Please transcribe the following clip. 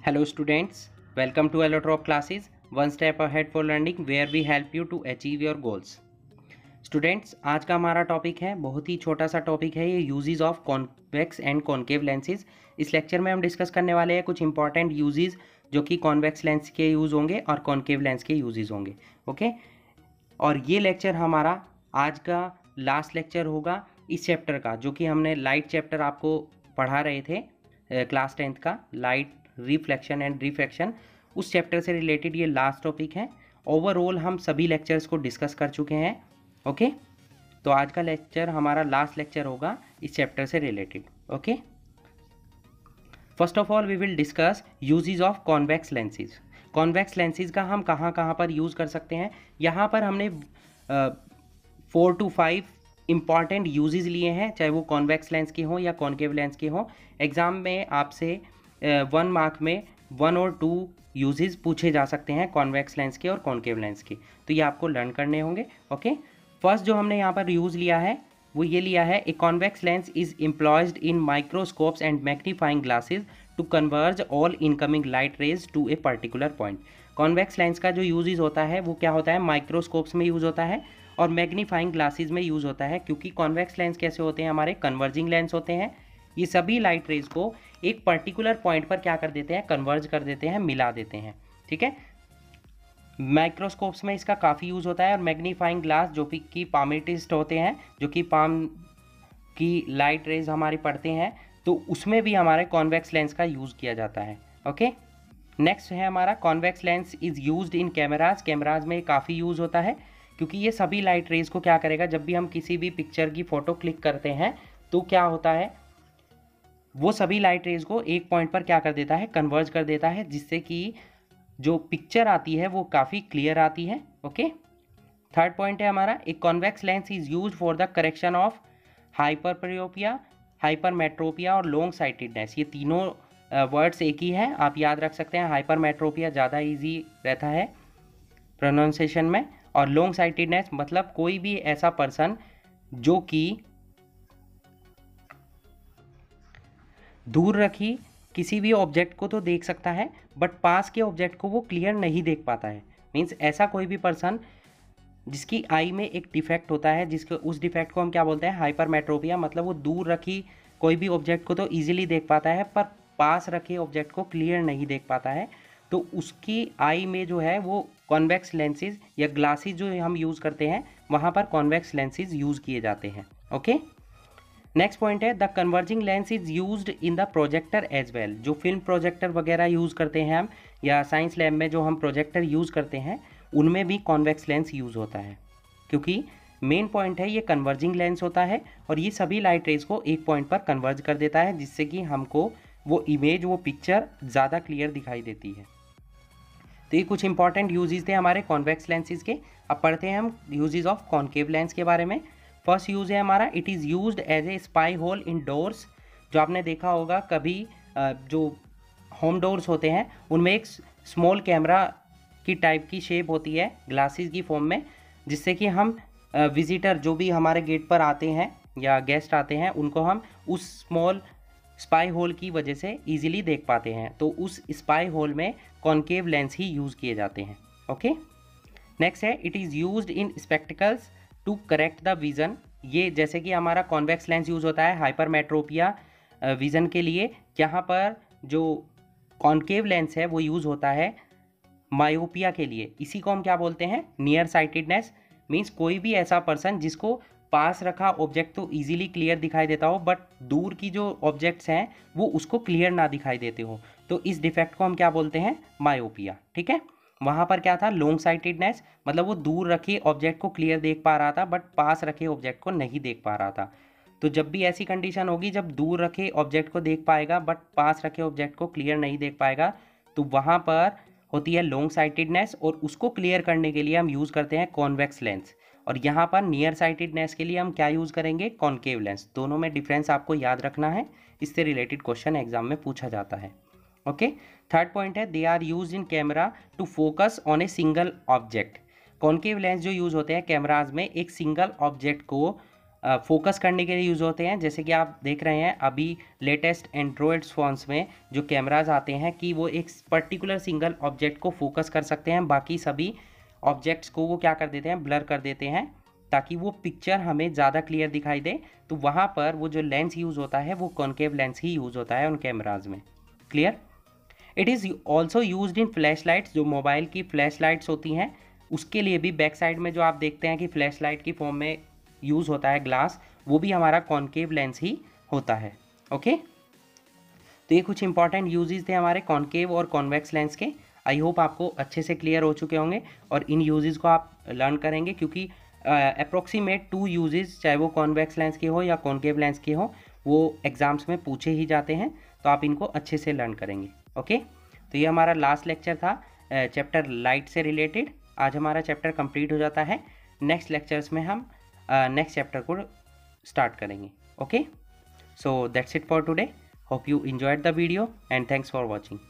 Hello students, welcome to Allotrop classes, one step ahead for learning where we help you to achieve your goals. Students, आज का हमारा topic है, बहुत ही छोटा सा टॉपिक है ये, uses of convex and concave lenses. इस लेक्चर में हम डिस्कस करने वाले हैं कुछ इंपॉर्टेंट यूजेस जो कि कॉन्वेक्स लेंस के यूज़ होंगे और कॉन्केव लेंस के यूजेस होंगे। ओके, और ये लेक्चर हमारा आज का लास्ट लेक्चर होगा इस चैप्टर का, जो कि हमने लाइट चैप्टर आपको पढ़ा रहे थे क्लास 10th का, लाइट रिफ्लेक्शन एंड रिफ्रैक्शन। उस चैप्टर से रिलेटेड ये लास्ट टॉपिक है। ओवरऑल हम सभी लेक्चर्स को डिस्कस कर चुके हैं। ओके, तो आज का लेक्चर हमारा लास्ट लेक्चर होगा इस चैप्टर से related. Okay, first of all we will discuss uses of convex lenses. Convex lenses का हम कहाँ कहाँ पर यूज़ कर सकते हैं। यहाँ पर हमने 4 to 5 इंपॉर्टेंट यूजेस लिए हैं, चाहे वो कॉन्वेक्स लेंस के हों या कॉन्केव लेंस के हों। एग्ज़ाम में आपसे 1 मार्क में 1 और 2 यूजेस पूछे जा सकते हैं कॉन्वेक्स लेंस के और कॉन्केव लेंस के, तो ये आपको लर्न करने होंगे। ओके, फर्स्ट जो हमने यहाँ पर यूज़ लिया है वो ये लिया है, a convex lens is employed in microscopes and magnifying glasses to converge all incoming light rays to a particular point. Convex lens का जो यूजेस होता है वो क्या होता है, माइक्रोस्कोप्स में यूज़ होता है और मैग्नीफाइंग ग्लासेस में यूज़ होता है। क्योंकि कॉन्वेक्स लेंस कैसे होते हैं, हमारे कन्वर्जिंग लेंस होते हैं। ये सभी लाइट रेज को एक पर्टिकुलर पॉइंट पर क्या कर देते हैं, कन्वर्ज कर देते हैं, मिला देते हैं। ठीक है, माइक्रोस्कोप्स में इसका काफ़ी यूज़ होता है और मैग्नीफाइंग ग्लास जो कि पामेटिस्ट होते हैं, जो कि पाम की लाइट रेज हमारी पढ़ते हैं, तो उसमें भी हमारे कॉन्वेक्स लेंस का यूज़ किया जाता है। ओके, नेक्स्ट है हमारा convex lens is used in cameras. Cameras में काफ़ी यूज़ होता है क्योंकि ये सभी लाइट रेज को क्या करेगा, जब भी हम किसी भी पिक्चर की फ़ोटो क्लिक करते हैं तो क्या होता है, वो सभी लाइट रेज को एक पॉइंट पर क्या कर देता है, कन्वर्ज कर देता है, जिससे कि जो पिक्चर आती है वो काफ़ी क्लियर आती है। ओके, थर्ड पॉइंट है हमारा, एक convex lens is use for the correction of hyperopia, hypermetropia और लॉन्ग साइटेडनेस। ये तीनों वर्ड्स एक ही है, आप याद रख सकते हैं। हाइपरमेट्रोपिया ज़्यादा इजी रहता है प्रोनाउंसिएशन में, और लॉन्ग साइटेडनेस मतलब कोई भी ऐसा पर्सन जो कि दूर रखी किसी भी ऑब्जेक्ट को तो देख सकता है बट पास के ऑब्जेक्ट को वो क्लियर नहीं देख पाता है। मीन्स ऐसा कोई भी पर्सन जिसकी आई में एक डिफेक्ट होता है, जिसके उस डिफेक्ट को हम क्या बोलते हैं, हाइपरमेट्रोपिया। मतलब वो दूर रखी कोई भी ऑब्जेक्ट को तो ईजिली देख पाता है पर पास रखे ऑब्जेक्ट को क्लियर नहीं देख पाता है, तो उसकी आई में जो है वो कॉन्वेक्स लेंसेज या ग्लासेस जो हम यूज़ करते हैं वहाँ पर कॉन्वेक्स लेंसेज यूज़ किए जाते हैं। ओके, नेक्स्ट पॉइंट है, the converging lens is used in the projector as well. जो फिल्म प्रोजेक्टर वगैरह यूज़ करते हैं हम, या साइंस लैब में जो हम प्रोजेक्टर यूज़ करते हैं, उनमें भी कॉन्वेक्स लेंस यूज़ होता है। क्योंकि मेन पॉइंट है ये कन्वर्जिंग लेंस होता है और ये सभी लाइट रेज को एक पॉइंट पर कन्वर्ज कर देता है, जिससे कि हमको वो इमेज, वो पिक्चर ज़्यादा क्लियर दिखाई देती है। तो ये कुछ इंपॉर्टेंट यूजेस थे हमारे कॉन्वेक्स लेंसेज के। अब पढ़ते हैं हम यूजेस ऑफ कॉन्केव लेंस के बारे में। फर्स्ट यूज़ है हमारा, it is used as a spy hole in doors. जो आपने देखा होगा कभी, जो होम डोर्स होते हैं उनमें एक स्मॉल कैमरा की टाइप की शेप होती है ग्लासेस की फॉर्म में, जिससे कि हम विजिटर जो भी हमारे गेट पर आते हैं या गेस्ट आते हैं उनको हम उस स्मॉल स्पाई होल की वजह से ईजिली देख पाते हैं। तो उस स्पाई होल में कॉन्केव लेंस ही यूज़ किए जाते हैं। ओके, नेक्स्ट है, it is used in spectacles to correct the vision. ये जैसे कि हमारा कॉन्वेक्स लेंस यूज़ होता है हाइपरमेट्रोपिया विज़न के लिए, यहाँ पर जो कॉन्केव लेंस है वो यूज़ होता है मायोपिया के लिए। इसी को हम क्या बोलते हैं, नियर साइटेडनेस। मीन्स कोई भी ऐसा पर्सन जिसको पास रखा ऑब्जेक्ट तो ईजिली क्लियर दिखाई देता हो बट दूर की जो ऑब्जेक्ट्स हैं वो उसको क्लियर ना दिखाई देते हो, तो इस डिफेक्ट को हम क्या बोलते हैं, मायोपिया। ठीक है, वहाँ पर क्या था, लॉन्ग साइटेडनेस, मतलब वो दूर रखे ऑब्जेक्ट को क्लियर देख पा रहा था बट पास रखे ऑब्जेक्ट को नहीं देख पा रहा था। तो जब भी ऐसी कंडीशन होगी जब दूर रखे ऑब्जेक्ट को देख पाएगा बट पास रखे ऑब्जेक्ट को क्लियर नहीं देख पाएगा, तो वहाँ पर होती है लॉन्ग साइटेडनेस, और उसको क्लियर करने के लिए हम यूज़ करते हैं कॉन्वेक्स लेंस। और यहाँ पर नियर साइटेडनेस के लिए हम क्या यूज़ करेंगे, कॉन्केव लेंस। दोनों में डिफरेंस आपको याद रखना है, इससे रिलेटेड क्वेश्चन एग्जाम में पूछा जाता है। ओके, थर्ड पॉइंट है, they are use in camera to focus on a single object. Concave lens जो यूज़ होते हैं कैमराज में एक सिंगल ऑब्जेक्ट को फोकस करने के लिए यूज़ होते हैं। जैसे कि आप देख रहे हैं अभी लेटेस्ट एंड्रॉयड फ़ोन्स में जो कैमराज आते हैं कि वो एक पर्टिकुलर सिंगल ऑब्जेक्ट को फोकस कर सकते हैं, बाकी सभी ऑब्जेक्ट्स को वो क्या कर देते हैं, ब्लर कर देते हैं, ताकि वो पिक्चर हमें ज़्यादा क्लियर दिखाई दे। तो वहाँ पर वो जो लेंस यूज़ होता है वो कॉनकेव लेंस ही यूज़ होता है उन कैमराज में। Clear? It is also used in flash lights, जो मोबाइल की फ्लैश लाइट्स होती हैं उसके लिए भी बैक साइड में जो आप देखते हैं कि फ्लैश लाइट की फॉर्म में यूज़ होता है ग्लास, वो भी हमारा कॉनकेव लेंस ही होता है। ओके, तो ये कुछ इंपॉर्टेंट यूजेस थे हमारे कॉनकेव और कॉन्वेक्स लेंस के। आई होप आपको अच्छे से क्लियर हो चुके होंगे और इन यूजेस को आप लर्न करेंगे, क्योंकि अप्रोक्सीमेट 2 यूजेस चाहे वो कॉन्वेक्स लेंस के हो या कॉनकेव लेंस के हो वो एग्जाम्स में पूछे ही जाते हैं, तो आप इनको अच्छे से लर्न करेंगे। ओके, तो ये हमारा लास्ट लेक्चर था चैप्टर लाइट से रिलेटेड। आज हमारा चैप्टर कंप्लीट हो जाता है। नेक्स्ट लेक्चर्स में हम नेक्स्ट चैप्टर को स्टार्ट करेंगे। Okay, so that's it for today. Hope you enjoyed the video and thanks for watching.